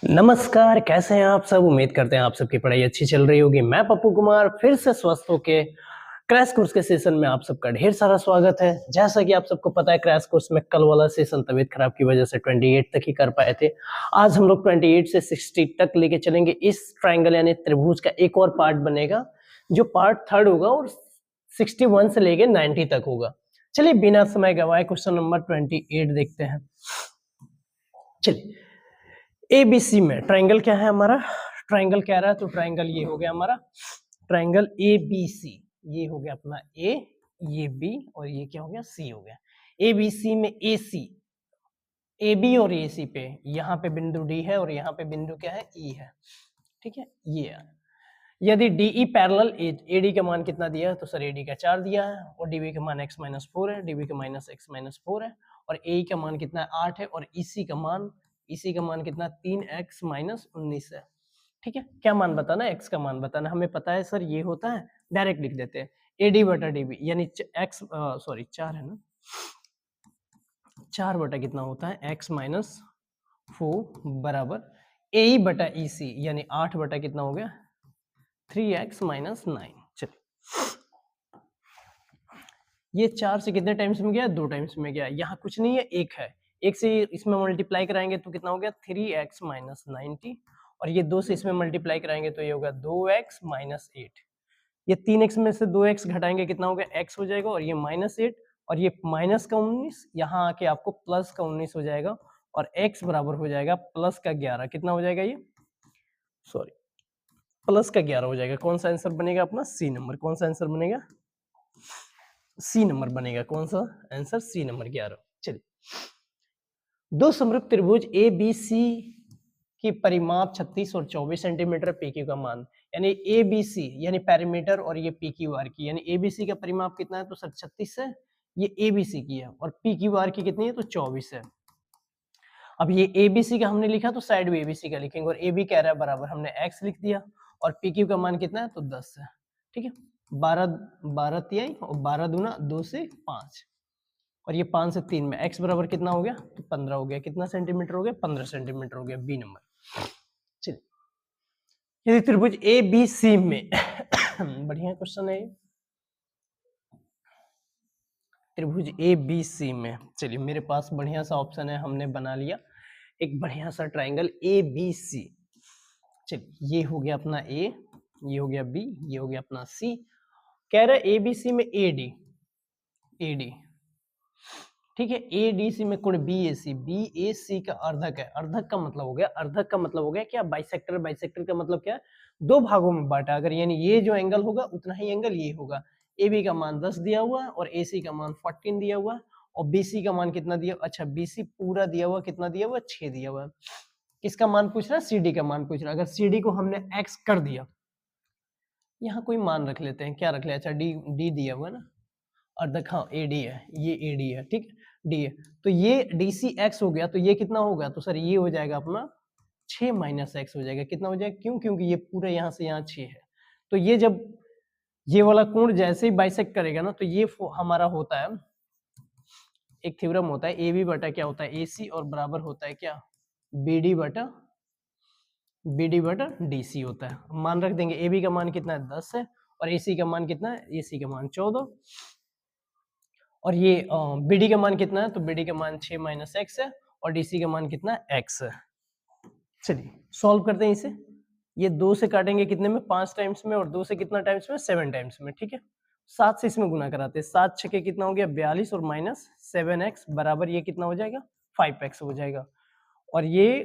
नमस्कार, कैसे हैं आप सब? उम्मीद करते हैं आप सबकी पढ़ाई अच्छी चल रही होगी। मैं पप्पू कुमार फिर से स्वस्थ होके क्रैश कोर्स के सेशन में आप सबका ढेर सारा स्वागत है। जैसा कि आप सबको पता है क्रैश कोर्स में कल वाला सेशन तबीयत खराब की वजह से 28 तक ही कर पाए थे। आज हम लोग 28 से 60 तक लेके चलेंगे। इस ट्रायंगल यानी त्रिभुज का एक और पार्ट बनेगा जो पार्ट थर्ड होगा और 61 से लेके 90 तक होगा। चलिए बिना समय गवाए क्वेश्चन नंबर 28 देखते हैं। चलिए एबीसी में ट्रायंगल क्या है हमारा? ट्रायंगल कह रहा है तो ट्रायंगल ये हो गया हमारा ट्रायंगल एबीसी। ये हो गया अपना ए, ये बी और ये क्या हो गया सी हो गया। एबीसी में एसी, एबी और एसी पे यहाँ पे बिंदु डी है और यहाँ पे बिंदु क्या है ई है। ठीक है, ये है। यदि डीई पैरेलल एडी का मान कितना दिया है तो सर एडी का 4 दिया है और डीबी का मान x-4 है, डीबी का माइनस x-4 है और ए का मान कितना है 8 है और इसी का मान कितना 3x-19 है। ठीक है, क्या मान बताना है? x का मान बताना। हमें पता है सर ये होता है, डायरेक्ट लिख देते हैं एडी बटा डीबी यानी x 4 है ना, 4 बटा कितना होता है x-4 बराबर ए बटा ई सी यानी 8 बटा कितना हो गया 3x-9। चलिए ये 4 से कितने टाइम्स में गया? 2 टाइम्स में गया। यहाँ कुछ नहीं है, एक है, एक से इसमें मल्टीप्लाई कराएंगे तो कितना हो गया 3x-90 और ये 2 से इसमें मल्टीप्लाई कराएंगे तो ये होगा 2x-8। ये 3x में से 2x घटाएंगे कितना हो गया x हो जाएगा और ये -8 और ये माइनस का 19 यहाँ आके आपको प्लस का 19 हो जाएगा और x बराबर हो जाएगा प्लस का 11। कितना हो जाएगा ये? सॉरी, प्लस का 11 हो जाएगा। कौन सा आंसर बनेगा अपना? C number. कौन सा आंसर बनेगा? सी नंबर बनेगा। कौन सा आंसर? सी नंबर 11। चलिए, दो समरूप त्रिभुज ए बी सी की परिमाप 36 और 24 सेंटीमीटर, पी क्यू का मान यानी ए बी सी यानी पैरामीटर और ये पी क्यू आर की यानी ए बी सी का परिमाप कितना है तो सर 36 है, ये ए बी सी की है और पी क्यू आर की कितनी है तो 24 है। अब ये ए बी सी का हमने लिखा तो साइड में ए बी सी का लिखेंगे और ए बी कह रहा है बराबर हमने x लिख दिया और पी क्यू का मान कितना है तो 10 है। ठीक है, 12 तिहाई और 12 दूना 2 से 5 और ये 5 से 3 में x बराबर कितना हो गया तो 15 हो गया। कितना सेंटीमीटर हो गया? 15 सेंटीमीटर हो गया। B number. चलिए, यदि त्रिभुज ए बी सी में बढ़िया क्वेश्चन है त्रिभुज ए बी सी में। चलिए मेरे पास बढ़िया सा ऑप्शन है, हमने बना लिया एक बढ़िया सा ट्रायंगल ए बी सी। चलिए ये हो गया अपना ए, ये हो गया बी, ये हो गया अपना सी। कह रहा है ए बी सी में ए डी, ए डी ठीक है, ए डी सी में कोण बी ए सी का अर्धक है। अर्धक का मतलब हो गया, अर्धक का मतलब हो गया क्या? बाइसेक्टर। बाइसेक्टर का मतलब क्या है? दो भागों में बांटा। अगर यानी ये जो एंगल होगा उतना ही एंगल ये होगा। ए बी का मान 10 दिया हुआ है और ए सी का मान 14 दिया हुआ है और बी सी का मान कितना दिया? अच्छा बी सी पूरा दिया हुआ, कितना दिया हुआ? 6 दिया हुआ है। किसका मान पूछ रहा है? सी डी का मान पूछ रहा है। अगर सी डी को हमने एक्स कर दिया, यहाँ कोई मान रख लेते हैं, क्या रख ले? अच्छा डी, डी दिया हुआ है ना अर्धक, हाँ ए डी है, ये ए डी है, ठीक डी है तो ये डी सी एक्स हो गया तो ये कितना होगा तो सर ये हो जाएगा अपना 6 माइनस एक्स हो जाएगा। कितना हो जाएगा? क्यों? क्योंकि ये पूरा यहाँ से यहाँ 6 है तो ये जब ये वाला कोण जैसे ही बाइसेक्ट करेगा ना तो ये हमारा होता है एक थ्योरम होता है ए बी बटा क्या होता है ए सी और बराबर होता है क्या बी डी बटा डी सी होता है। मान रख देंगे ए बी का मान कितना है 10 है और ए सी का मान कितना है? ए सी का मान 14 और ये BD का मान कितना है तो BD का मान 6 माइनस एक्स है और DC का मान कितना है? x है। चलिए सॉल्व करते हैं इसे। ये 2 से काटेंगे कितने में? 5 टाइम्स में और 2 से कितना टाइम्स में? 7 टाइम्स में। ठीक है, 7 से इसमें गुना कराते हैं। 7 छके कितना हो गया? 42 और माइनस 7x बराबर ये कितना हो जाएगा? 5x हो जाएगा और ये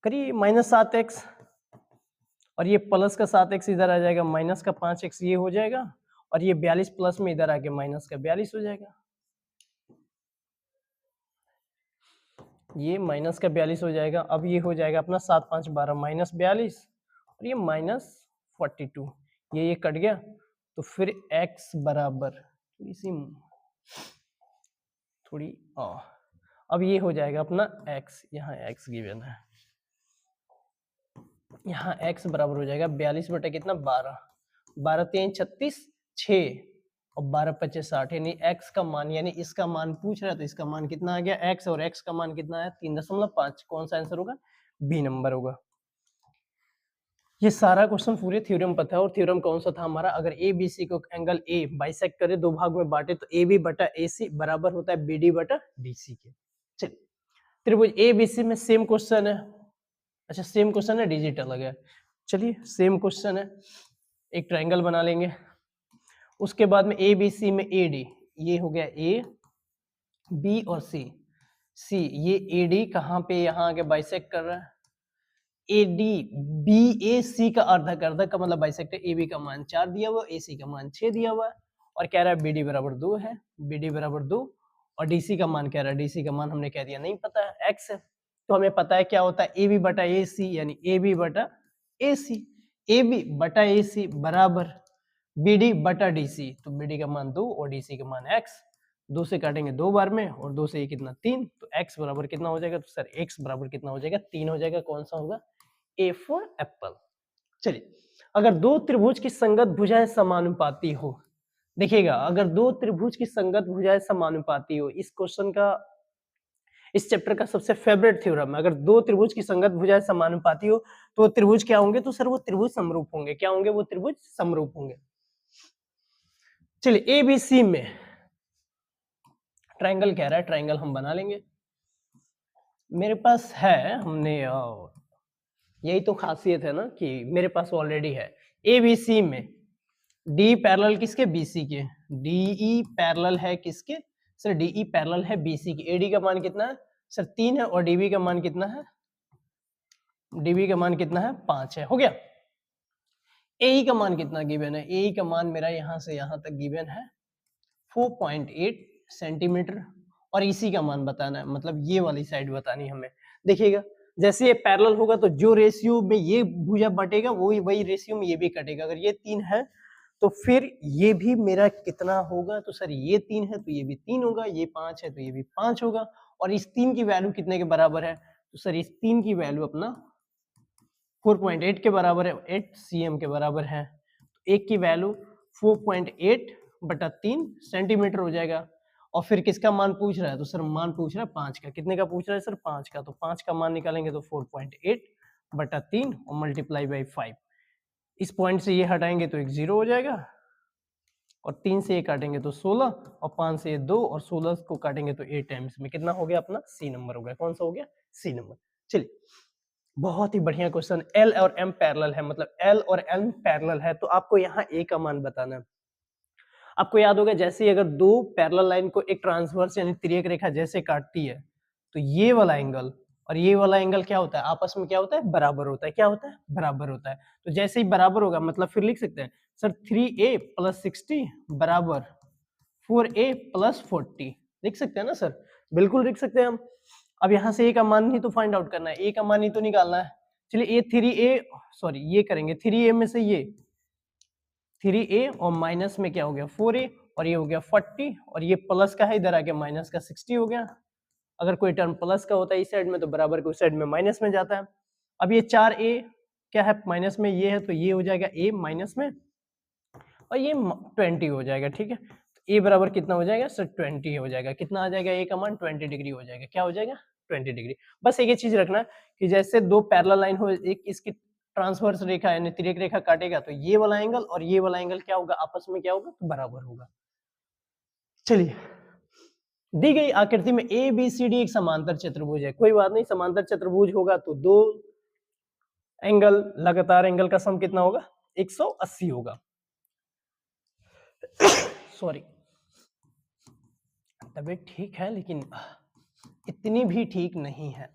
करिए माइनस 7x और ये प्लस का 7x इधर आ जाएगा, माइनस का 5x ये हो जाएगा और ये 42 प्लस में इधर आके माइनस का 42 हो जाएगा। ये माइनस का 42 हो जाएगा। अब ये हो जाएगा अपना 7 5 12 माइनस 42 और ये माइनस 42, ये कट गया तो फिर x बराबर थोड़ी अब ये हो जाएगा अपना x, यहाँ x गिवन है, यहाँ x बराबर हो जाएगा 42 बटा कितना 12, 12 3 36 6 और 12 25 60, यानी x का मान, यानी इसका मान पूछ रहा है तो इसका मान कितना आ गया x, और x का मान कितना है 3.5। कौन सा आंसर होगा? बी नंबर होगा। ये सारा क्वेश्चन पूरे थ्योरम पर था, और थ्योरम कौन सा था हमारा? अगर ए बी सी को एंगल ए बाइसेक्ट करे, दो भाग में बांटे, तो ए बी बटा ए सी बराबर होता है बी डी बटा डी सी के। चलिए त्रिभुज ए बी सी में सेम क्वेश्चन है। अच्छा सेम क्वेश्चन है, डिजिट अलग है। चलिए सेम क्वेश्चन है, एक ट्रायंगल बना लेंगे। उसके बाद में ए बी सी में ए डी, ये हो गया ए बी और सी, सी ये ए डी कहाँ पे यहाँ आके बाइसेक्ट कर रहा है, ए डी बी ए सी का अर्धक, अर्धक का मतलब बाइसेक्टर। ए बी का मान 4 दिया हुआ, ए सी का मान 6 दिया हुआ है, और कह रहा है बी डी बराबर 2 है, बी डी बराबर 2, और डी सी का मान कह रहा है, डी सी का मान हमने कह दिया नहीं पता है, एक्स है। तो हमें पता है क्या होता है, ए बी बटा ए सी, यानी ए बी बटा ए सी, ए बी बटा ए सी बराबर बी डी बटा डी सी। तो बी डी का मान 2 और डी सी का मान एक्स, 2 से काटेंगे 2 बार में, और 2 से ये कितना 3, तो x बराबर कितना हो जाएगा? तो सर x बराबर कितना हो जाएगा? 3 हो जाएगा। कौन सा होगा? A for Apple. चलिए अगर दो त्रिभुज की संगत भुजाएं समानुपाती हो, देखिएगा अगर दो त्रिभुज की संगत भुजाएं समानुपाती हो, इस क्वेश्चन का, इस चैप्टर का सबसे फेवरेट थ्योरम है। अगर दो त्रिभुज की संगत भुजाएं समानुपाती हो तो वो त्रिभुज क्या होंगे? तो सर वो त्रिभुज समरूप होंगे। क्या होंगे? वो त्रिभुज समरूप होंगे। चलिए ए बी सी में ट्रायंगल कह रहा है, ट्रायंगल हम बना लेंगे। मेरे पास है, हमने यही तो खासियत है ना कि मेरे पास ऑलरेडी है। ए बी सी में डी पैरेलल किसके? बी सी के। डीई पैरेलल है किसके? सर डीई पैरेलल है बी सी के। एडी का मान कितना है? सर 3 है, और डीबी का मान कितना है? डीबी का मान कितना है? 5 है। हो गया। एई का मान कितना गिवन है? एई का मान मेरा यहां से यहां तक गिवन है 4.8 सेंटीमीटर, और इसी का मान बताना है, मतलब ये वाली साइड बतानी हमें। देखिएगा जैसे ये पैरेलल होगा तो जो रेशियो में ये भुजा बटेगा वही रेशियो में ये भी कटेगा। अगर ये 3 है तो फिर ये भी मेरा कितना होगा? तो सर ये 3 है तो ये भी 3 होगा, ये 5 है तो ये भी 5 होगा, और इस 3 की वैल्यू कितने के बराबर है? तो सर इस 3 की वैल्यू अपना 4.8 के बराबर है, 8 cm के बराबर है। तो एक की वैल्यू 4.8 बटा 3 सेंटीमीटर हो जाएगा। और फिर किसका मान पूछ रहा है? तो सर मान पूछ रहा है 5 का। कितने का पूछ रहा है सर? 5 का। तो 5 का मान निकालेंगे तो 4.8 बटा 3 और मल्टीप्लाई बाई 5। इस पॉइंट से ये हटाएंगे तो एक 0 हो जाएगा, और 3 से ये काटेंगे तो 16, और 5 से ये 2, और 16 को काटेंगे तो 8 टाइम्स में कितना हो गया? अपना सी नंबर हो गया। कौन सा हो गया? C number. चलिए बहुत ही बढ़िया क्वेश्चन। L और M पैरेलल है, मतलब L और M पैरेलल है, तो आपको यहाँ A का मान बताना है। आपको याद होगा जैसे अगर दो पैरेलल लाइन को एक ट्रांसवर्स यानी तिर्यक रेखा जैसे काटती है, तो ये वाला एंगल और ये वाला एंगल क्या होता है? आपस में क्या होता है? बराबर होता है। क्या होता है? बराबर होता है। तो जैसे ही बराबर होगा मतलब फिर लिख सकते हैं सर 3a + 60 बराबर 4a + 40। लिख सकते हैं ना सर? बिल्कुल लिख सकते हैं हम। अब यहाँ से a का मान ही तो फाइंड आउट करना है, a का मान ही तो निकालना है। चलिए ये करेंगे 3a में से ये 3a और माइनस में क्या हो गया 4a, और ये हो गया 40, और ये प्लस का है इधर आके माइनस का 60 हो गया। अगर कोई टर्म प्लस का होता है इस साइड में तो बराबर को साइड में माइनस में जाता है। अब ये 4a क्या है? माइनस में ये है तो ये हो जाएगा a माइनस में, और ये 20 हो जाएगा। ठीक है, तो a बराबर कितना हो जाएगा सर? 20 हो जाएगा। कितना आ जाएगा? a का मान 20 डिग्री हो जाएगा। क्या हो जाएगा? 20 डिग्री। बस एक ही चीज रखना कि जैसे दो पैरेलल लाइन हो, एक इसकी ट्रांसवर्स रेखा यानी तिर्यक रेखा काटेगा तो ये वाला एंगल और ये वाला एंगल क्या होगा? आपस में क्या होगा? तो बराबर होगा। चलिए दी गई आकृति में ए बी सी डी एक समांतर चतुर्भुज है। कोई बात नहीं, समांतर चतुर्भुज होगा तो दो एंगल लगातार एंगल का सम कितना होगा? 180 होगा। सॉरी, तबीयत ठीक है लेकिन इतनी भी ठीक नहीं है।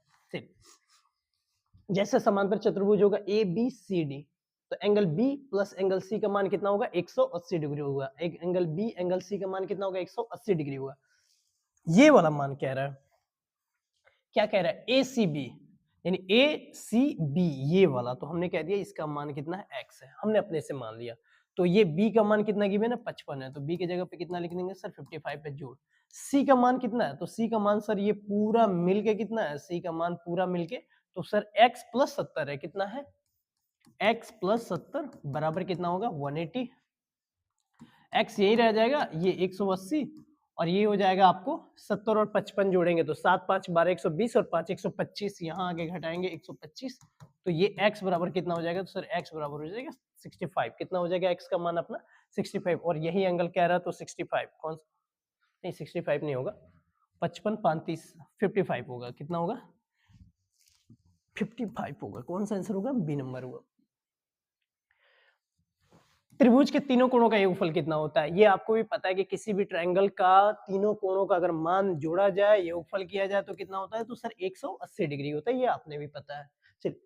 जैसे समांतर चतुर्भुज होगा ए बी सी डी, तो angle B plus angle C का मान कितना होगा? 180 डिग्री होगा। एक एंगल बी एंगल सी का मान कितना होगा? 180 डिग्री होगा। ये वाला मान कह रहा है, क्या कह रहा है? ए सी बी यानी ए सी बी, ये वाला, तो हमने कह दिया इसका मान कितना है? एक्स है। हमने अपने से मान लिया। तो ये बी का मान कितना गिवन है? 55 है, तो बी की जगह पे कितना लिख देंगे सर? 55 पे जोड़। सी का मान कितना है? तो सी का मान सर ये पूरा मिलके कितना है? सी का मान पूरा मिलके तो सर x + 70 है। कितना है? x + 70 बराबर कितना होगा? 180। x यही रह जाएगा, ये 180 और ये हो जाएगा आपको 70 और 55 जोड़ेंगे तो 7 5 12 120 और 5 125, यहाँ आगे घटाएंगे 125, तो ये x बराबर कितना हो जाएगा? तो सर x बराबर हो जाएगा 65। कितना हो जाएगा x का मान अपना? 65। और यही एंगल कह रहा है तो 65 कौन नहीं 65 नहीं होगा, 55 35 55 होगा। कितना होगा? 55 होगा। कौन सा आंसर होगा? बी नंबर होगा। त्रिभुज के तीनों कोणों का योगफल कितना होता है? ये आपको भी पता है कि किसी भी ट्रायंगल का तीनों कोणों का अगर मान जोड़ा जाए, योगफल किया जाए तो कितना होता है? तो सर 180 डिग्री होता है। ये आपने भी पता है। चलिए,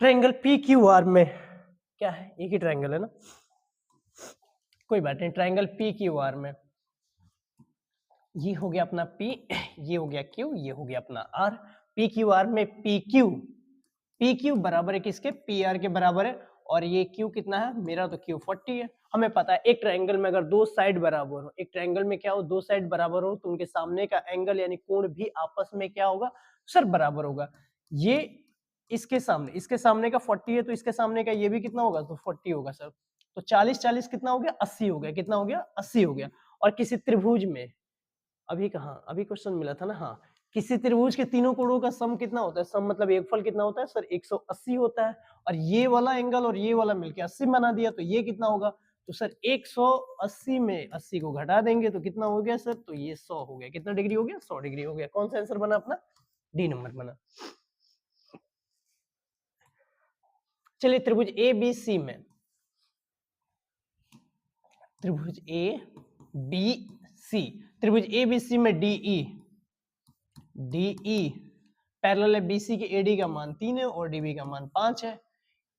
ट्रायंगल पी क्यू आर में क्या है? एक ही ट्रायंगल है ना, कोई बात नहीं। ट्रायंगल पी क्यू आर में ये हो गया अपना P, ये हो गया Q, ये हो गया अपना R। पी क्यू आर में पी क्यू बराबर है किसके? पी आर के बराबर है। और ये Q कितना है? मेरा तो Q 40 है। हमें पता है एक ट्रायंगल में अगर दो साइड बराबर हो, एक ट्रायंगल में क्या हो? दो साइड बराबर हो तो उनके सामने का एंगल यानी कोण भी आपस में क्या होगा? सर बराबर होगा। ये इसके सामने का 40 है तो इसके सामने का ये भी कितना होगा? तो 40 होगा सर। तो 40 40 कितना हो गया? 80 हो गया। कितना हो गया? 80 हो गया। और किसी त्रिभुज में अभी कहाँ? अभी क्वेश्चन मिला था ना, हाँ, किसी त्रिभुज के तीनों कोणों का सम कितना होता है? सम मतलब योगफल कितना होता है? सर 180 होता है। और ये वाला एंगल और ये वाला मिलके 80 बना दिया तो ये कितना होगा? तो सर 180 में 80 को घटा देंगे तो कितना हो गया सर? तो ये 100 हो गया। कितना डिग्री हो गया? 100 डिग्री हो गया। कौन सा आंसर बना अपना? डी नंबर बना। चलिए, त्रिभुज ए बी सी में, त्रिभुज ए बी सी, त्रिभुज ए बी सी में डीई पैरेलल है बीसी के। एडी का मान 3 है और डीबी का मान 5 है।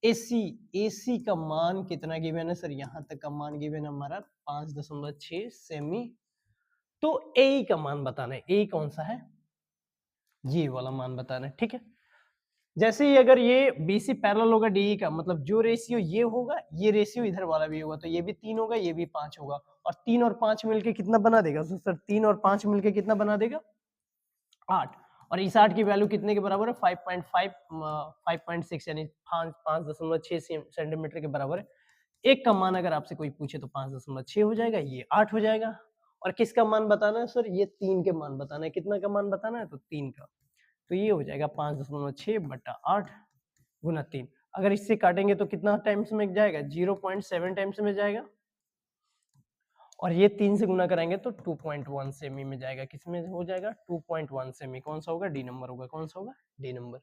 एसी का मान कितना गिवन है सर? यहां तक का मान गिवन है हमारा 5.6 सेमी। तो ए का मान बताना है। ए कौन सा है? ये वाला मान बताना है। ठीक है, जैसे ही अगर ये बीसी पैरेलल होगा डीई का, मतलब जो रेशियो ये होगा, ये रेशियो इधर वाला भी होगा, तो ये भी 3 होगा, ये भी 5 होगा। और 3 और 5 मिलके कितना बना देगा? तो सर 3 और 5 मिलके कितना बना देगा? 8। और इस 8 की वैल्यू कितने के बराबर है? 5.6 यानी 5.6 सेंटीमीटर के बराबर है। एक का मान अगर आपसे कोई पूछे तो 5.6 हो जाएगा, ये 8 हो जाएगा। और किसका मान बताना है सर? ये 3 के मान बताना है। कितना का मान बताना है? तो 3 का। तो ये हो जाएगा 5.6 बटा 8 गुना 3। अगर इससे काटेंगे तो कितना टाइम्स में जाएगा? 0.7 टाइम्स में जाएगा। और ये 3 से गुना कराएंगे तो 2.1 सेमी में जाएगा। किसमें हो जाएगा? 2.1 सेमी। कौन सा होगा? डी नंबर होगा। कौन सा होगा? D number.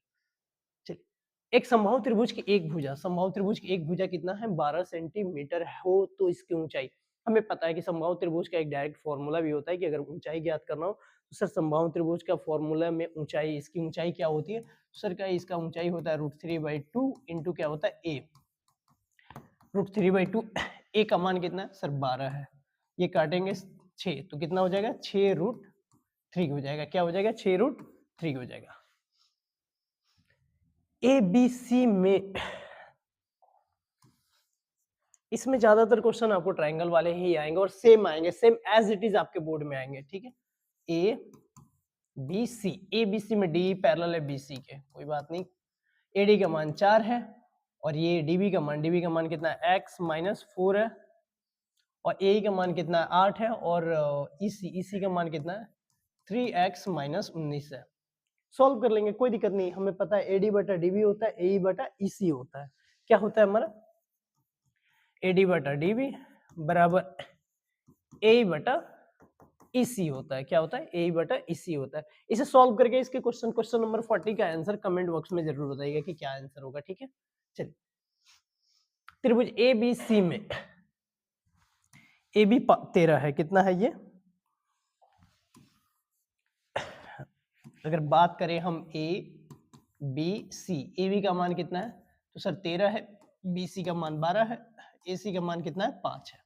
चलिए, एक समबाहु त्रिभुज की एक भुजा, समबाहु त्रिभुज की एक भुजा कितना है? 12 सेंटीमीटर हो तो इसकी ऊंचाई, हमें पता है कि समबाहु त्रिभुज का एक डायरेक्ट फॉर्मूला भी होता है कि अगर ऊंचाई ज्ञात करना हो तो सर समबाहु त्रिभुज का फॉर्मूला में ऊंचाई, इसकी ऊंचाई क्या होती है? सर का इसका ऊंचाई होता है √3/2 इंटू क्या होता है? ए। √3/2। ए का मान कितना है? सर 12 है। ये काटेंगे 6 तो कितना हो जाएगा? 6√3 हो जाएगा। क्या हो जाएगा? 6√3 हो जाएगा। ए बी सी में, इसमें ज्यादातर क्वेश्चन आपको ट्रायंगल वाले ही आएंगे और सेम आएंगे, सेम एज इट इज आपके बोर्ड में आएंगे। ठीक है, ए बी सी में डी पैरेलल है बी सी के, कोई बात नहीं। एडी का मान 4 है और ये डीबी का मान कितना है? x-4 है। और ए का मान कितना है? 8 है। और इसी का मान कितना है? 3x-19 है। सॉल्व कर लेंगे, कोई दिक्कत नहीं। हमें पता है एडी बटा डीबी होता है, ए बटा ईसी होता है। क्या होता है हमारा? एडी बटा डीबी बराबर ए बटा ईसी होता है। क्या होता है? ए बटा ईसी होता है। इसे सॉल्व करके इसके क्वेश्चन नंबर 40 का आंसर कमेंट बॉक्स में जरूर बताइएगा कि क्या आंसर होगा। ठीक है, चलिए, त्रिभुज ए बी सी में ए बी 13 है। कितना है ये? अगर बात करें हम ए बी सी, ए बी का मान कितना है? तो सर 13 है, बी सी का मान 12 है, ए सी का मान कितना है? 5 है।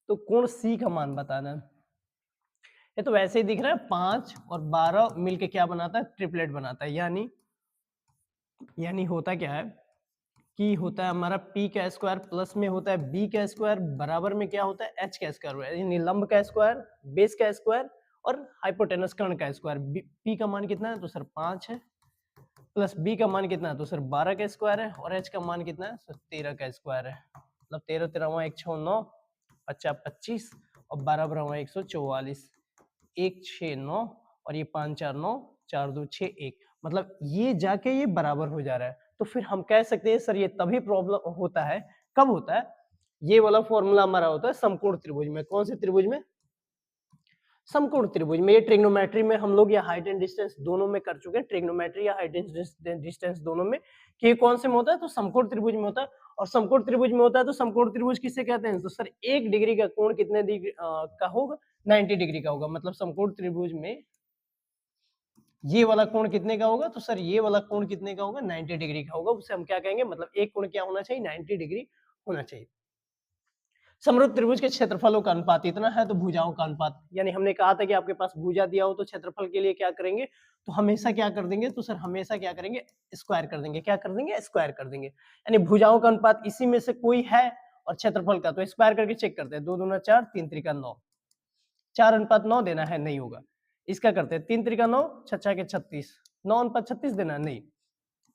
तो कोण सी का मान बताना है। ये तो वैसे ही दिख रहा है, 5 और 12 मिलके क्या बनाता है? ट्रिपलेट बनाता है। यानी होता क्या है कि होता है हमारा p का स्क्वायर प्लस में होता है b का स्क्वायर बराबर में क्या होता है? h का स्क्वायर, यानी लंब का स्क्वायर, बेस का स्क्वायर और हाइपोटेनस कर्ण का स्क्वायर। p का मान कितना है? तो सर 5 है। प्लस b का मान कितना है? तो सर 12 का स्क्वायर है। और h का मान कितना है? सर 13 का स्क्वायर है। मतलब 13 13 1 6 9 50 25 और 12 बराबर 144, 1 6 9 और ये 5 4 9 4 2 6 1, मतलब ये जाके ये बराबर हो जा रहा है। तो फिर हम कह सकते हैं सर ये तभी प्रॉब्लम होता है, कब होता है? ये वाला फॉर्मूला हमारा होता है समकोण त्रिभुज में। कौन से त्रिभुज में? समकोण त्रिभुज में। ये ट्रिग्नोमेट्री में हम लोग या हाइट एंड डिस्टेंस दोनों में कर चुके हैं, ट्रिग्नोमेट्री या हाइट एंड डिस्टेंस दोनों में, कि ये कौन से में होता है? तो समकोण त्रिभुज में होता है। और समकोण त्रिभुज में होता है तो समकोण त्रिभुज किसे कहते हैं? तो सर 1 डिग्री का कोण कितने डिग्री का होगा? 90 डिग्री का होगा। मतलब समकोण त्रिभुज में ये वाला कोण कितने का होगा? तो सर ये वाला कोण कितने का होगा? 90 डिग्री का होगा। उसे हम क्या कहेंगे? मतलब एक कोण क्या होना चाहिए? 90 डिग्री होना चाहिए। समरूप त्रिभुज के क्षेत्रफलों का अनुपात इतना है तो भुजाओं का अनुपात, यानी हमने कहा था कि आपके पास भुजा दिया हो तो क्षेत्रफल के लिए क्या करेंगे? तो हमेशा क्या कर देंगे? तो सर हमेशा क्या करेंगे? स्क्वायर कर देंगे। क्या कर देंगे? स्क्वायर कर देंगे। यानी भुजाओं का अनुपात इसी में से कोई है और क्षेत्रफल का, तो स्क्वायर करके चेक करते हैं। 2 दूना 4, 3 त्रिका 9, 4 अनुपात 9 देना है, नहीं होगा। इसका करते हैं 3 त्रिका 9, 6 के 36, 9 अनुपात 36 देना है, नहीं।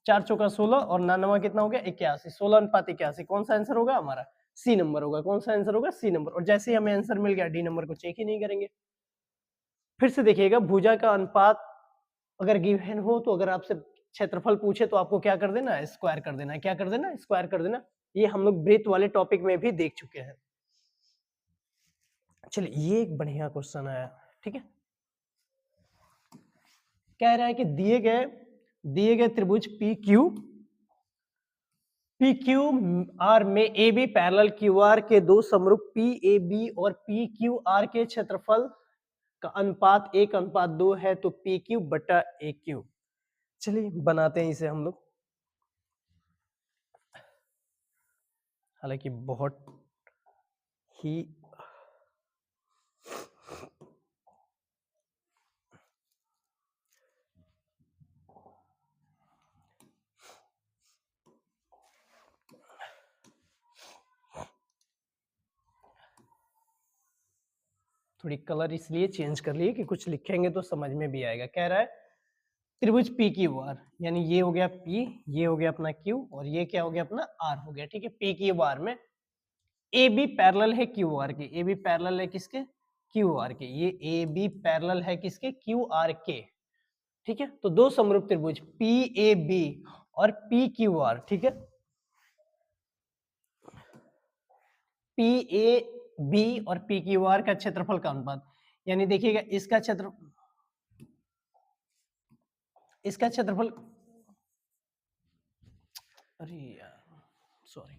4 चौका 16 और 9 कितना हो गया? 81, 16 अनुपात 81। कौन सा आंसर होगा हमारा? सी नंबर होगा। कौन सा आंसर होगा? C number. और जैसे ही हमें आंसर मिल गया, डी नंबर को चेक ही नहीं करेंगे। फिर से देखिएगा, भुजा का अनुपात अगर गिवन हो तो अगर आपसे क्षेत्रफल पूछे तो आपको क्या कर देना है? स्क्वायर कर देना है। क्या कर देना? स्क्वायर कर देना। ये हम लोग वृत्त वाले टॉपिक में भी देख चुके हैं। चलिए, ये एक बढ़िया क्वेश्चन आया, ठीक है। कह रहा है कि दिए गए त्रिभुज पी क्यू आर में A B parallel Q R के दो समरूप पी ए बी और पी क्यू आर के क्षेत्रफल का अनुपात 1:2 है, तो पी क्यू बटा ए क्यू। चलिए बनाते हैं इसे हम लोग। हालांकि बहुत ही थोड़ी कलर इसलिए चेंज कर लिए कि कुछ लिखेंगे तो समझ में भी आएगा। कह रहा है त्रिभुज पी क्यू आर, यानी ये हो गया पी, ये हो गया अपना क्यू और ये क्या हो गया? अपना आर हो गया, ठीक है। पी क्यू आर में ए बी पैरेलल है क्यू आर के। ए बी पैरेलल है किसके? क्यू आर के। ये ए बी पैरेलल है किसके? क्यू आर के, ठीक है। तो दो समरूप त्रिभुज पी ए बी और पी क्यू आर, ठीक है। पी ए बी और पी क्यू आर का क्षेत्रफल का अनुपात, यानी देखिएगा इसका क्षेत्रफल, अरे यार सॉरी,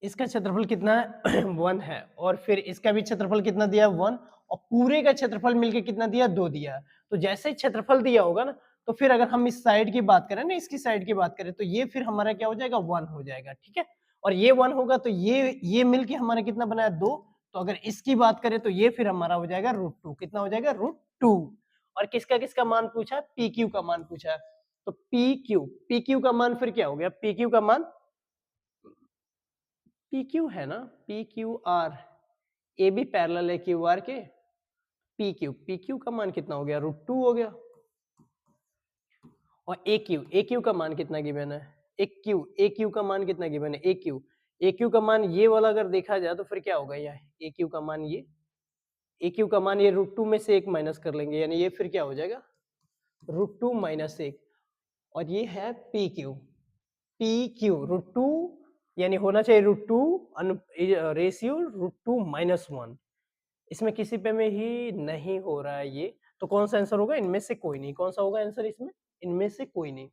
इसका क्षेत्रफल कितना है? 1 है। और फिर इसका भी क्षेत्रफल कितना दिया? 1। और पूरे का क्षेत्रफल मिलके कितना दिया? 2 दिया। तो जैसे क्षेत्रफल दिया होगा ना, तो फिर अगर हम इस साइड की बात करें ना, इसकी साइड की बात करें, तो ये फिर हमारा क्या हो जाएगा? 1 हो जाएगा, ठीक है। और ये 1 होगा तो ये मिलके हमारा कितना बनाया? 2। तो अगर इसकी बात करें तो ये फिर हमारा हो जाएगा √2। कितना हो जाएगा? √2। और किसका किसका मान पूछा? पी क्यू का मान पूछा। तो पी क्यू का मान फिर क्या हो गया? पी क्यू का मान पी क्यू है ना, P Q R, A B parallel है क्यू आर के। पी क्यू का मान कितना हो गया? √2 हो गया। और ए क्यू का मान कितना गिवन है? ए क्यू का मान कितना गिवन है? ए क्यू का मान ये वाला अगर देखा जाए तो फिर क्या होगा? यह ए क्यू का मान, ये ए क्यू का मान ये √2 में से 1 माइनस कर लेंगे, यानी ये फिर क्या हो जाएगा? √2 - 1। और ये है पी क्यू √2, यानी होना चाहिए √2 रेशियो √2 - 1। इसमें किसी पे में ही नहीं हो रहा है ये, तो कौन सा आंसर होगा? इनमें से कोई नहीं। कौन सा होगा आंसर इसमें? इनमें से कोई नहीं।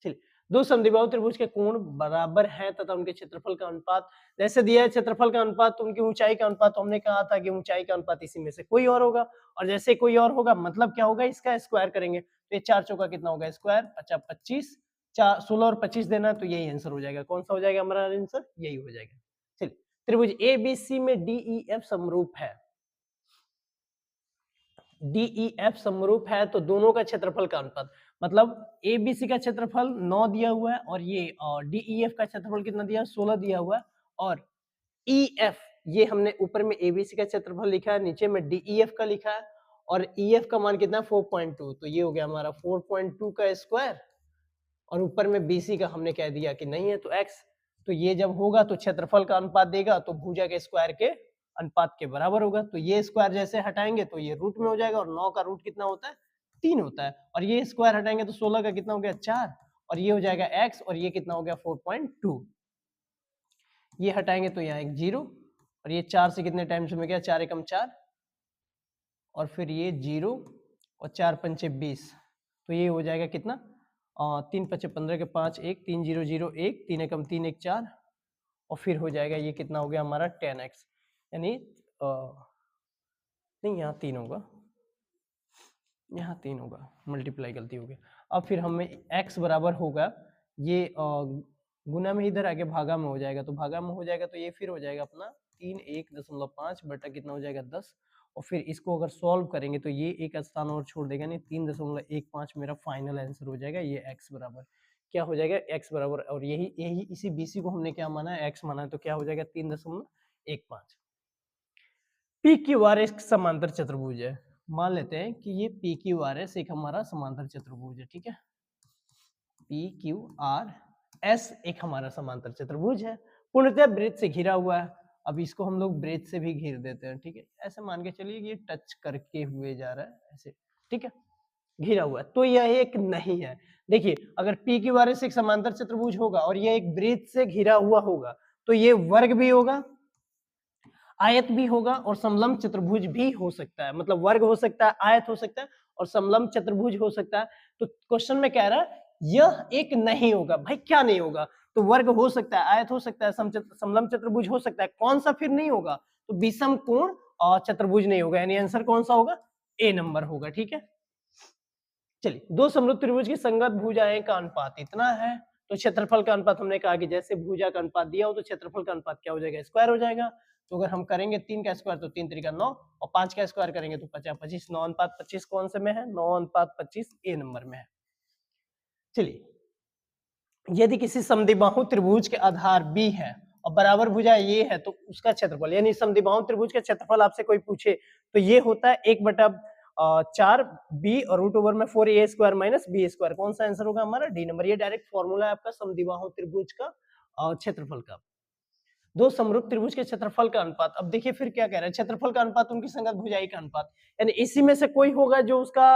चलिए, दो समद्विबाहु त्रिभुज के कोण बराबर हैं तथा उनके क्षेत्रफल का अनुपात, जैसे दिया है क्षेत्रफल का अनुपात तो उनकी ऊंचाई का अनुपात, तो हमने कहा था कि ऊंचाई का अनुपात इसी में से कोई और होगा। और जैसे कोई और होगा मतलब क्या होगा? इसका स्क्वायर करेंगे तो ये 4 चौका कितना होगा? स्क्वायर 50 25, 16 और 25 देना, तो यही आंसर हो जाएगा। कौन सा हो जाएगा हमारा आंसर? यही हो जाएगा। चलिए, त्रिभुज ए बी सी में डी ई एफ समरूप है। DEF समरूप है तो दोनों का क्षेत्रफल का अनुपात, मतलब ABC का क्षेत्रफल 9 दिया हुआ है और ये DEF का क्षेत्रफल कितना दिया? 16 दिया हुआ है। और EF, ये हमने ऊपर में ABC का क्षेत्रफल लिखा है, नीचे में DEF का लिखा है। और EF का मान कितना? 4.2, तो ये हो गया हमारा 4.2 का स्क्वायर। और ऊपर में BC का हमने कह दिया कि नहीं है तो x, तो ये जब होगा तो क्षेत्रफल का अनुपात देगा तो भुजा के स्क्वायर के अनुपात के बराबर होगा। तो ये स्क्वायर जैसे हटाएंगे तो ये रूट में हो जाएगा, और 9 का रूट कितना होता है 3 होता है, और ये स्क्वायर हटाएंगे तो 16 का कितना हो गया 4, और ये हो जाएगा x, और ये कितना हो गया 4.2। ये हटाएंगे तो यहाँ एक 0, और ये 4 से कितने टाइम्स में गया 4 एकम 4, और फिर ये 0 और 4 पंचे 20, तो ये हो जाएगा कितना 3 पचे 15 के 5 1 3 0 0 1 3 एकम 3 1 4, और फिर हो जाएगा ये कितना हो गया हमारा 10x, यानी नहीं यहाँ 3 होगा, यहाँ 3 होगा, मल्टीप्लाई गलती हो गई। अब फिर हमें x बराबर होगा ये गुना में इधर आके भागा में हो जाएगा, तो भागा में हो जाएगा तो ये फिर हो जाएगा अपना 3 1.5 बटा कितना हो जाएगा 10, और फिर इसको अगर सॉल्व करेंगे तो ये एक स्थान और छोड़ देगा, नहीं 3.15 मेरा फाइनल आंसर हो जाएगा। ये x बराबर क्या हो जाएगा x बराबर, और यही यही इसी BC को हमने क्या माना है x माना है, तो क्या हो जाएगा 3.15। पी क्यू आर एक समांतर चतुर्भुज है, मान लेते हैं कि ये पी क्यू आर एस एक हमारा समांतर चतुर्भुज है, ठीक है। पी क्यू आर एस एक हमारा समांतर चतुर्भुज है, पूर्णतः वृत्त से घिरा हुआ है। अब इसको हम लोग वृत्त से भी घेर देते हैं, ठीक है। ऐसे मान के चलिए ये टच करके हुए जा रहा है ऐसे, ठीक है, घिरा हुआ है, तो यह एक नहीं है। देखिए अगर पी क्यू आर एस एक समांतर चतुर्भुज होगा और यह एक वृत्त से घिरा हुआ होगा तो ये वर्ग भी होगा, आयत भी होगा, और समलंब चतुर्भुज भी हो सकता है। मतलब वर्ग हो सकता है, आयत हो सकता है, और समलंब चतुर्भुज हो सकता है। तो क्वेश्चन में कह रहा है यह एक नहीं होगा। भाई क्या नहीं होगा? तो वर्ग हो सकता है, आयत हो सकता है, समलंब चतुर्भुज हो सकता है, कौन सा फिर नहीं होगा? तो विषम कोण और चतुर्भुज नहीं होगा, यानी आंसर कौन सा होगा? ए नंबर होगा, ठीक है। चलिए, दो समरूप त्रिभुज की संगत भुजाएं का अनुपात इतना है, तो क्षेत्रफल का अनुपात हमने कहा कि जैसे भुजा का अनुपात दिया हो तो क्षेत्रफल का अनुपात क्या हो जाएगा? स्क्वायर हो जाएगा। तो अगर हम करेंगे 3 का स्क्वायर तो 3 3 9, और 5 का स्क्वायर करेंगे तो 50 25, 9:25 कौन से में है? 9:25 ए नंबर में है। चलिए, यदि किसी समद्विबाहु त्रिभुज के आधार बी है और बराबर भुजा ये है तो उसका क्षेत्रफल, यानी समद्विबाहु त्रिभुज का क्षेत्रफल आपसे कोई पूछे तो ये होता है 1/4 बी और रूट ओवर में 4a square minus B square. कौन सा आंसर होगा हमारा? D number. ये डायरेक्ट फॉर्मूला है आपका समद्विबाहु त्रिभुज का क्षेत्रफल का। दो समरूप त्रिभुज के क्षेत्रफल का अनुपात। अब देखिए फिर क्या कह रहा है, क्षेत्रफल का अनुपात उनकी संगत भुजाई का अनुपात, यानी इसी में से कोई होगा जो उसका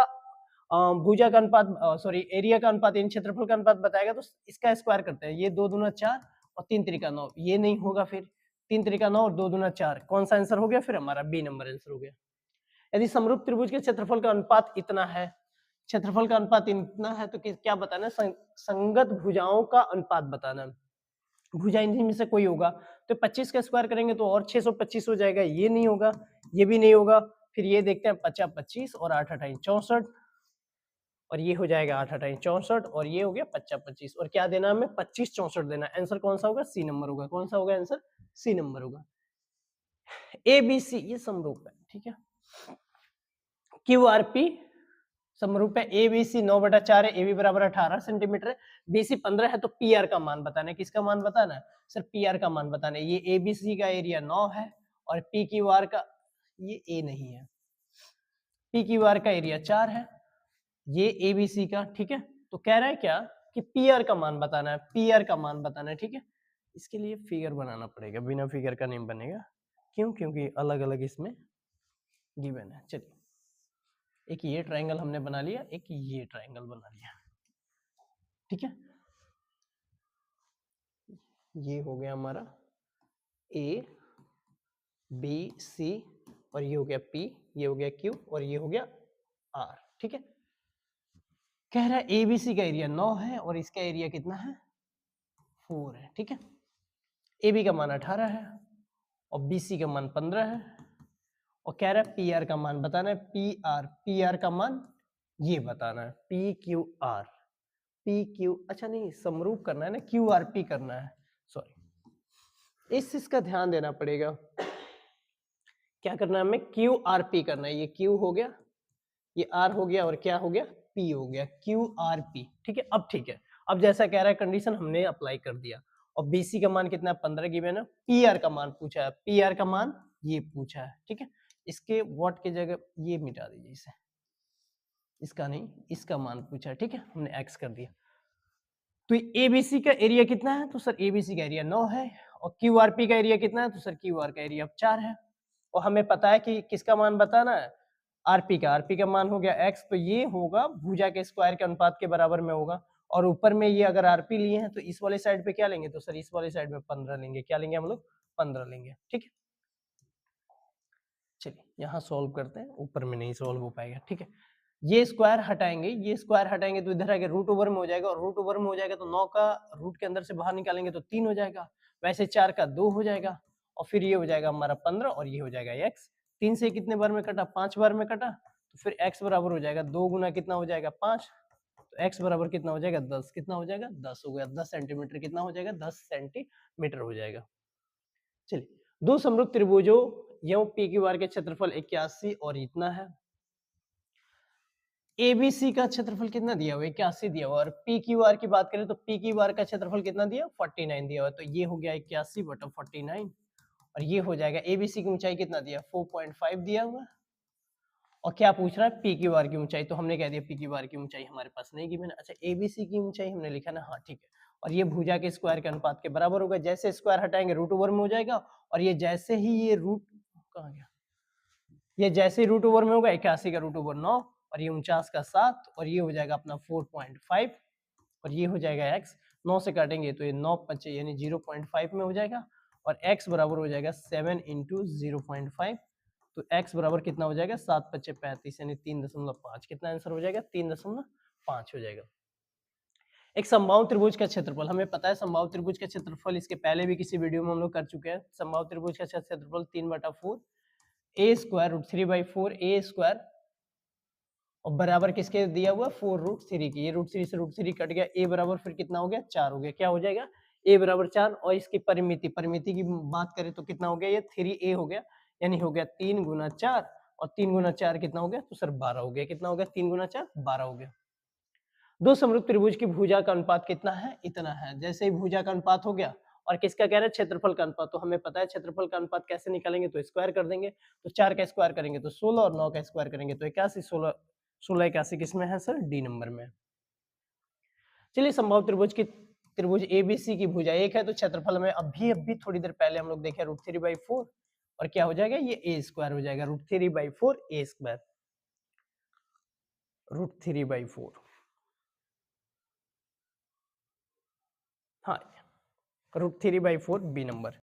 भुजा का अनुपात, सॉरी एरिया का अनुपात, इन क्षेत्रफल का अनुपात बताएगा, तो इसका स्क्वायर करते हैं। ये 2 दूना 4 और 3 त्रिका 9, ये नहीं होगा। फिर 3 त्रिका 9 और 2 दूना 4, कौन सा आंसर हो गया? फिर हमारा बी नंबर आंसर हो गया। यदि समरूप त्रिभुज के क्षेत्रफल का अनुपात इतना है, क्षेत्रफल का अनुपात इतना है, तो क्या बताना है? संगत भुजाओं का अनुपात बताना है। भुजा इन्हीं में से कोई होगा, तो 25 का स्क्वायर करेंगे तो और 625 हो जाएगा, ये नहीं होगा, ये भी नहीं होगा। फिर ये देखते हैं 50 25 और 8 8 64, और ये हो जाएगा 8 8 64, और ये हो गया 50 25, और क्या देना हमें? 25 64 देना। आंसर कौन सा होगा? सी नंबर होगा। कौन सा होगा आंसर? सी नंबर होगा। ए बी सी ये समरूप है, ठीक है। क्यू आर पी समरूप है। ए बी सी 9/4 है, ए बी बराबर 18 सेंटीमीटर है, बी सी 15 है, तो पी आर का मान बताना है। किसका मान बताना है? सर पी आर का मान बताना है। ये ए बी सी का एरिया 9 है, और पी क्यू आर का, ये ए नहीं है, पी क्यू आर का एरिया 4 है, ये ए बी सी का, ठीक है। तो कह रहा है क्या कि पी आर का मान बताना है, पी आर का मान बताना है, ठीक है। इसके लिए फिगर बनाना पड़ेगा, बिना फिगर का नहीं बनेगा। क्यों? क्योंकि अलग अलग इसमें गिवन है। चलिए, एक ये ट्रायंगल हमने बना लिया, एक ये ट्रायंगल बना लिया, ठीक है। ये हो गया हमारा ए बी सी, और ये हो गया पी, ये हो गया क्यू, और ये हो गया आर, ठीक है। कह रहा है ए बी सी का एरिया 9 है और इसका एरिया कितना है? 4 है, ठीक है। ए बी का मान 18 है और बी सी का मान 15 है, और कह रहा है पी आर का मान बताना है। पी आर का मान ये बताना है, P Q are, P Q, अच्छा नहीं, समरूप करना है ना, क्यू आर पी करना है, सॉरी, इस चीज का ध्यान देना पड़ेगा। क्या करना है हमें? क्यू आर पी करना है। ये क्यू हो गया, ये आर हो गया, और क्या हो गया? पी हो गया, क्यू आर पी, ठीक है। अब ठीक है, अब जैसा कह रहा है कंडीशन हमने अप्लाई कर दिया, और बीसी का मान कितना है? 15 गिवन है। पी आर का मान पूछा है, पी आर का मान ये पूछा है, ठीक है। इसके व्हाट की जगह ये मिटा दीजिए, इसे, इसका नहीं, इसका मान पूछा है, ठीक है। हमने एक्स कर दिया। तो एबीसी का एरिया कितना है? तो सर एबीसी का एरिया 9 है और क्यूआरपी का एरिया कितना है? तो सर क्यूआर का एरिया 4 है और हमें पता है कि किसका मान बताना है? आरपी का मान हो गया x, तो ये होगा भुजा के स्क्वायर के अनुपात के बराबर में होगा और ऊपर में ये अगर आरपी लिए हैं तो इस वाले साइड पे क्या लेंगे? तो सर इस वाले साइड में 15 लेंगे। क्या लेंगे हम लोग? 15 लेंगे। ठीक है, चलिए यहाँ सॉल्व करते हैं, ऊपर में नहीं सॉल्व हो पाएगा। ठीक है, ये स्क्वायर हटाएंगे, ये स्क्वायर हटाएंगे तो इधर आके रूट ओवर में हो जाएगा और रूट ओवर में हो जाएगा तो 9 का रूट के अंदर से बाहर निकालेंगे तो 3 हो जाएगा, वैसे 4 का 2 हो जाएगा और फिर ये हो जाएगा हमारा 15 और ये हो जाएगा x। 3 से कितने बार में कटा? 5 बार में कटा, तो फिर x बराबर हो जाएगा 2 गुना कितना हो जाएगा? 5, तो x बराबर कितना हो जाएगा? 10। कितना हो जाएगा? 10 हो गया। 10 सेंटीमीटर कितना हो जाएगा? 10 सेंटीमीटर हो जाएगा। चलिए, दो समरूप त्रिभुजों यू पी क्यू आर के क्षेत्रफल 81 और इतना है। एबीसी का क्षेत्रफल कितना दिया हुआ है? 81 दिया हुआ, और पी क्यू आर की बात करें तो पी क्यू आर का क्षेत्रफल कितना दिया? 49 दिया हुआ, तो ये हो गया 81/49 और ये हो जाएगा। एबीसी की ऊंचाई कितना दिया? 4.5 दिया हुआ और क्या पूछ रहा है? पी क्यू आर की ऊंचाई, तो हमने कह दिया पी क्यू आर की ऊंचाई हमारे पास नहीं गिवन है। अच्छा, एबीसी की ऊंचाई हमने लिखा ना, हाँ ठीक है, और ये भुजा के स्क्वायर के अनुपात के बराबर होगा। जैसे स्क्वायर हटाएंगे रूट ओवर में हो जाएगा और ये जैसे ही ये रूट कहाँ गया, ये जैसे ही रूट ओवर में होगा 81 का रूट ओवर 9 और ये 49 का 7 और ये हो जाएगा अपना 4.5 और ये हो जाएगा x। 9 से काटेंगे तो ये 9 5 यानी 0.5 में हो जाएगा और x बराबर हो जाएगा 7 इंटू 0.5, तो x बराबर कितना हो जाएगा? 7 5 35 यानी 3.5। कितना आंसर हो जाएगा? 3.5 हो जाएगा। एक समबाहु त्रिभुज का क्षेत्रफल, हमें पता है समबाहु त्रिभुज का क्षेत्रफल, इसके पहले भी किसी वीडियो में हम लोग कर चुके हैं। समबाहु त्रिभुज का क्षेत्रफल 3/4 ए स्क्वायर रूट 3/4 ए स्क्वायर और बराबर किसके दिया हुआ? 4√3 की। ये √3 से √3 कट गया, ए बराबर फिर कितना हो गया? 4 हो गया। क्या हो जाएगा? ए बराबर 4 और इसकी परिमिति की बात करें तो कितना हो गया? ये 3a हो गया, यानी हो गया 3 गुना 4 और 3 गुना 4 कितना हो गया? तो सर 12 हो गया। कितना हो गया? 3 गुना 4 12 हो गया। दो समरूप त्रिभुज की भुजा का अनुपात कितना है? इतना है। जैसे ही भुजा का अनुपात हो गया और किसका कह रहे हैं? क्षेत्रफल का अनुपात, तो हमें पता है क्षेत्रफल का अनुपात कैसे निकालेंगे? तो स्क्वायर कर देंगे, तो 4 का स्क्वायर करेंगे तो 16 और 9 का स्क्वायर करेंगे तो 81। 16 81 किसमें है सर? डी नंबर में। चलिए, संभव त्रिभुज एबीसी की भुजा एक है तो क्षेत्रफल में अभी थोड़ी देर पहले हम लोग देखे √3/4 और क्या हो जाएगा? ये ए स्क्वायर हो जाएगा। √3/4 ए स्क्वायर, √3/4, हाँ, √3/4 बी नंबर।